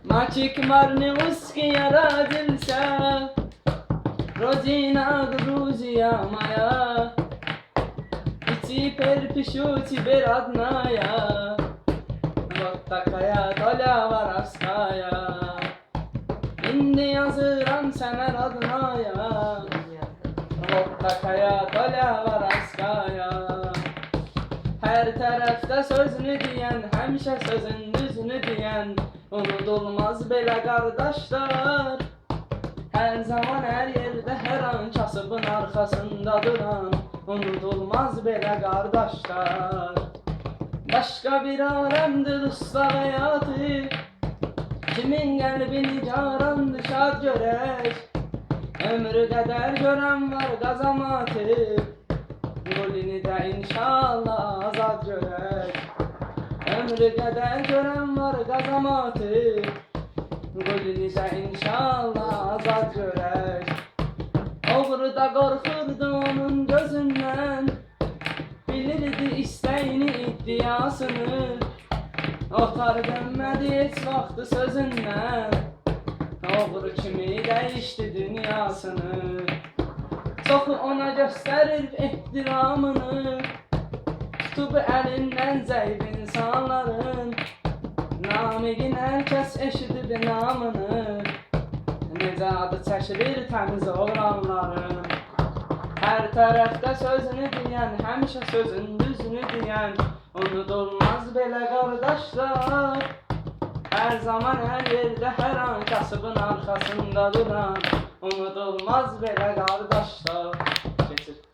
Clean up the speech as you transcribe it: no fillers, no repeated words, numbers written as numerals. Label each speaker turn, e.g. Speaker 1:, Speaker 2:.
Speaker 1: Maciek marny łuski родился, Родина Грузия моя, и теперь пишу тебе, родная, вот такая доля воровская. İndi yazıram sənə родная, вот такая доля воровская. Her tərəfdə sözünü deyən, həmişə sözün düzünü deyən, unudulmaz belə qardaşlar. Her zaman her yerde her an kasıbın arkasında duran, unudulmaz belə qardaşlar. Başka bir alemdir usta hayatı, kimin qəlbini caran şad görək. Ömrü qədər görən var qazamatı, rolini də inşallah azad görək. Ömrü qədər görən var qazamatı, rolini də inşallah azad görək. Oğru da qorxurdu onun gözündən, bilirdi istəyini, iddiasını. Otar dönmədi heç vaxtı sözündən, oğru kimi dəyişdi dünyasını. Çoxu ona göstərir ehtiramını, tutub əlindən zəif insanların. Namiqin hər kəs eşidib namını, necə adı çəkilir təmiz oğlanların. Hər tərəfdə sözünü deyən, həmişə sözün düzünü deyən, unudulmaz belə qardaşlar. Hər zaman hər yerdə hər an kasıbın arkasında duran, unudulmaz belə qardaşlar. Keçir.